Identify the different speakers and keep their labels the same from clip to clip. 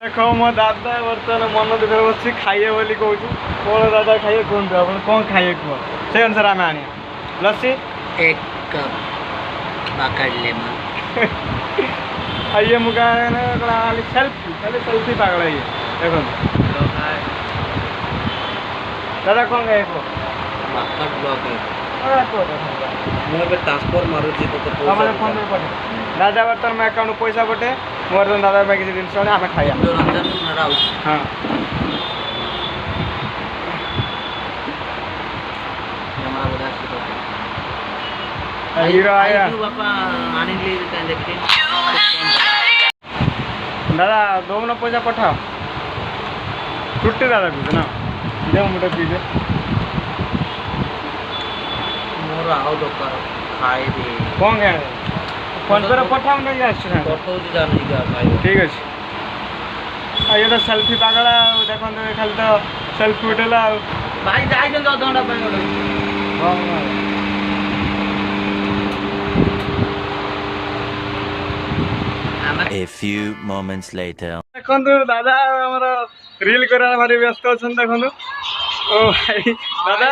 Speaker 1: देख मो दादा बर्तमान मन दुखे बस खाइए बोली कौन कौन दादा खाइए कहतु आप कौन खाइए कह से अनुसार आम आने लस्सी
Speaker 2: एक कप बाकड़ लेमन
Speaker 1: आइए मुझे सेल्फी खाली सेल्फी पागल है देखो दादा कौन खाइए कह
Speaker 2: बाकड़ ब्लॉक है
Speaker 1: मुझे
Speaker 2: ट्रांसफर मारुची तो
Speaker 1: फोन पे पठे दादा बर्तमान मैं अकाउंट पैसा पठे बर्तमान दादा किसी जिन आम खाइया
Speaker 2: रंजन राउत
Speaker 1: हाँ हीरो आया
Speaker 2: बापा आने लिए देखिए
Speaker 1: दादा दो ना पैसा पठाओ छुट्टी दादा पीछे ना दे मुझे पीछे
Speaker 2: मोर आओ दरकार खाई दे
Speaker 1: कौन खाए फोन पे पठाओ नहीं आसना
Speaker 2: पठाऊँ जानी का खाई
Speaker 1: ठीक अच्छे ये तो सेल्फी पागला देखो खाली तो सेल्फी उठेला
Speaker 2: भाई जाई जल्दी अध घंटा
Speaker 3: A few moments later.
Speaker 1: देखो दादा हमारा रील करा भारी व्यस्त अच्छा देखो ओ भाई दादा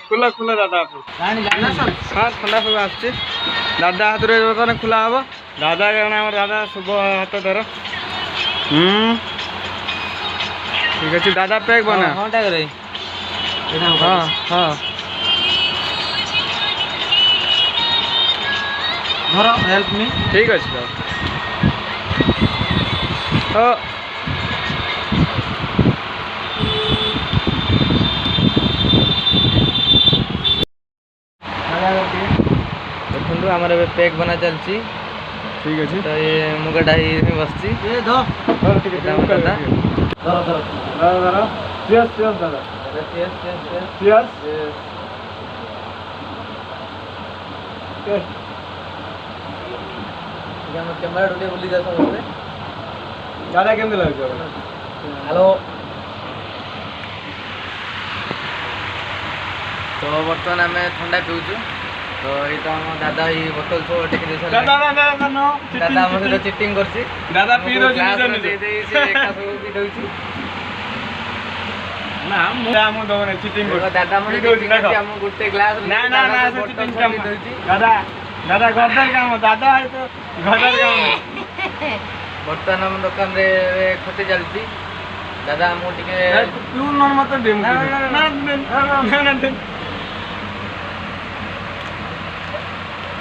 Speaker 1: खुला खुला दादा आप हाँ ठंडा सब आस दादा हाथ बर्तमान खुला हम दादा जन दादा शुभ हाथ धर ठीक अच्छे दादा पैक बना
Speaker 2: हाँ
Speaker 1: हाँ हाँ
Speaker 2: धर हेल्प मी
Speaker 1: ठीक अच्छे
Speaker 2: देखो आमर ए पैक बना चलती
Speaker 1: ठीक अच्छे
Speaker 2: तो ये मुगा डाही में बसची ये धो
Speaker 1: ठीक है
Speaker 2: दादा
Speaker 1: दादा दादा यस यस दादा यस
Speaker 2: कैमरा डुटे बुली जा समझते
Speaker 1: दादा केमती लगे
Speaker 2: हेलो तो बर्तमान आम ठंडा पीऊँ तो ये तो हम दादा ये बोतल सब टेक दे
Speaker 1: दादा दादा दादा नो
Speaker 2: दादा हम सहित चिटिंग करछि
Speaker 1: दादा पी दो ना मु दो ने चिटिंग कर
Speaker 2: दादा मन चिटिंग हम गुटे ग्लास
Speaker 1: ना ना ना से चिटिंग काम दादा दादा गदर काम दादा है तो गदर काम
Speaker 2: बर्तमान हम दुकान रे खटे चलती दादा हम टिके
Speaker 1: तू नन मत दे ना ना ना ना दे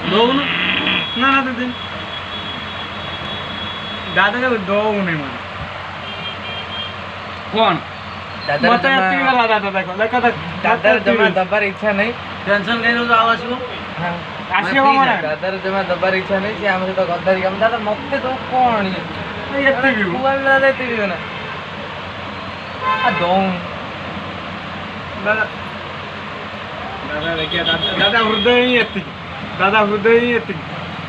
Speaker 1: दो ना ना दे दादा का दो नहीं मान कौन
Speaker 2: दादा
Speaker 1: मत एती वाला दादा देखो देखो
Speaker 2: दादा जमा दबार इच्छा नहीं टेंशन नहीं नो आवाज को हां
Speaker 1: आसियो माने
Speaker 2: दादा जमा दबार इच्छा नहीं से हम तो गद्दारी काम दादा मते तो कोन ये
Speaker 1: एती भी
Speaker 2: हुआ मिला देती भी ना आ दो
Speaker 1: दादा दादा देखिए दादा हृदय ही एती दादा हृदय ही एती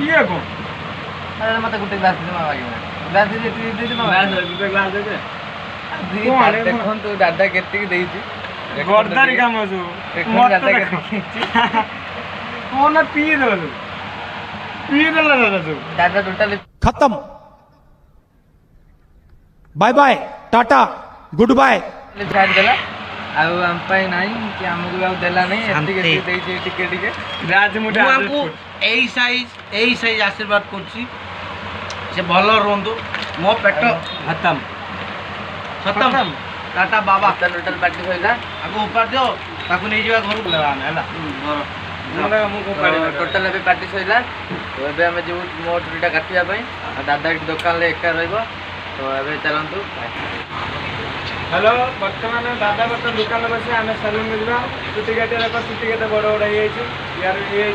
Speaker 1: ये को
Speaker 2: अरे मते गुटे ग्लास दे मा ग्लास दे मा
Speaker 1: ग्लास दे दे
Speaker 2: देखो तो दादा केती देइची
Speaker 1: गद्दारी काम जो
Speaker 2: दादा केती
Speaker 1: कौन पी दो दादा जो
Speaker 2: दादा टोटली
Speaker 4: खत्म bye bye tata good bye
Speaker 2: छाड़ देला आउ हम पाई नहीं कि हमको आउ देला नहीं एती केती देइची टिके टिके
Speaker 1: राज मुठा
Speaker 2: हमको एई साइज आशीर्वाद करछि से भलो रोंदो मो पेट खत्म खत्म टाटा बाबा टोटल पार्टी होइला आगो ऊपर दियो ताकू नै जीवा घर बुलावा हम हैला
Speaker 1: मुंडा मुको पाड़ी
Speaker 2: टोटल अबे पार्टी होइला तो एबे हम जो मो टुटा काटिया पई दादा के दुकान ले एका रहइबो तो एबे चलंतु
Speaker 1: हेलो वर्तमान दादा बर्तमान दुकान में बसे आम सैलून में जा चुटी काटे रख चुटी काटे बड़ बड़ ये यार ये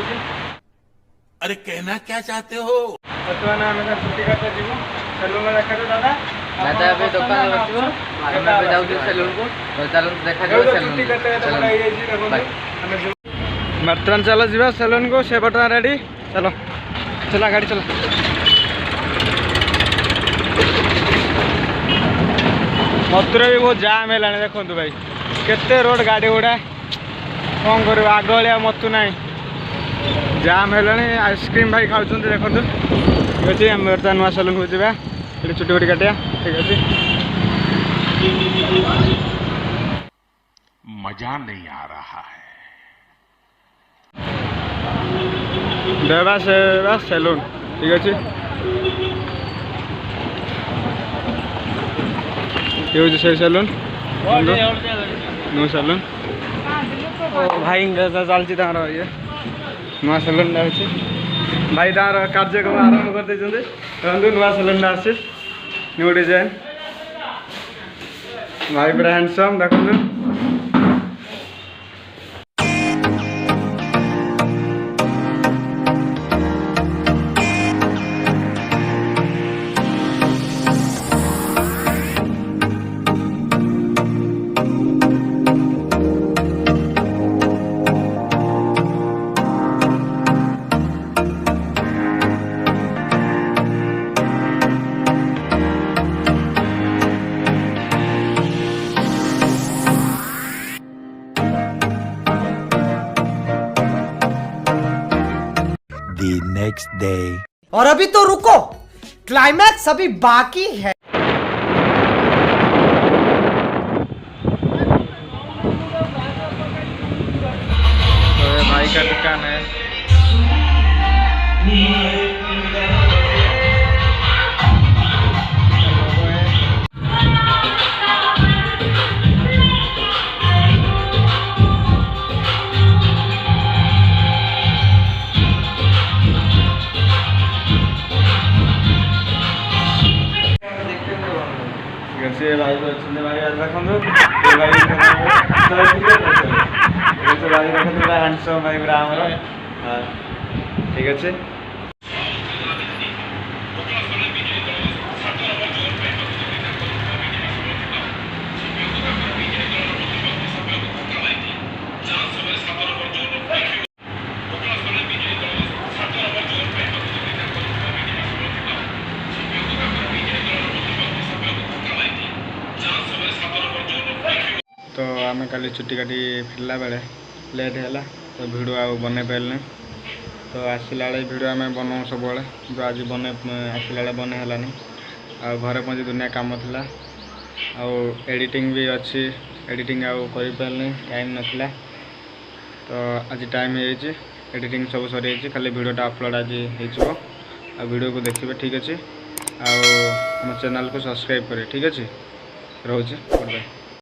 Speaker 3: अरे कहना क्या चाहते हो?
Speaker 1: वर्तमान आम चुटी काटे जीव सैलून में देखा दादा
Speaker 2: दादा अबे दुकान में बसिबो हम अबे जाउ सैलून को तो चलन देखा जाओ सैलून
Speaker 1: चुटी काटे बड़ ये देखो वर्तमान चलो जीवा सैलून को से बर्तमान रेडी चलो चला गाड़ी चलो मथुरा भी बहुत जाम है देखो भाई केते रोड गाड़ी गुड़ा कौन कर आग भाया मत ना जाम है आइसक्रीम भाई खाऊँ देखो ठीक अच्छे आम बर्तमान नुआ सैलून को जावा चुटी फुटी काटिया ठीक अच्छे।
Speaker 3: मजा नहीं आ रहा है।
Speaker 1: देवा सैलून ठीक अच्छे ये हूँ से सैलून न्यू सैलून भाई चलती ये नुआ सैलून भाई तार कार्यक्रम आरंभ करते देखो नुआ सैलून आसी न्यू डिजाइन भाई पूरा हैंडसम देखो
Speaker 3: The next day.
Speaker 5: और अभी तो रुको, क्लाइमैक्स अभी बाकी है।
Speaker 1: तो ये भाई का दुकान है। से भाई अच्छे भाई देखो भाई देखो हैंडसम भाई पूरा आमर ठीक अच्छे तो आम काली छुट्टी काटी फिरला बेले लेट है तो भिडियो आ बन पारे तो आसला भिडियो आम बनाऊ सब जो आज बन आसला बन है आ घरे पहुँची दुनिया काम था एडिटिंग भी अच्छी एडिटिंग आउ कर टाइम नाला तो आज टाइम हो एडिटिंग सब सरी खाली भिडियोटा अपलोड आज हो वीडियो को देखिए ठीक अच्छे आम चैनल को सब्सक्राइब करें ठीक अच्छे रोचे बाय।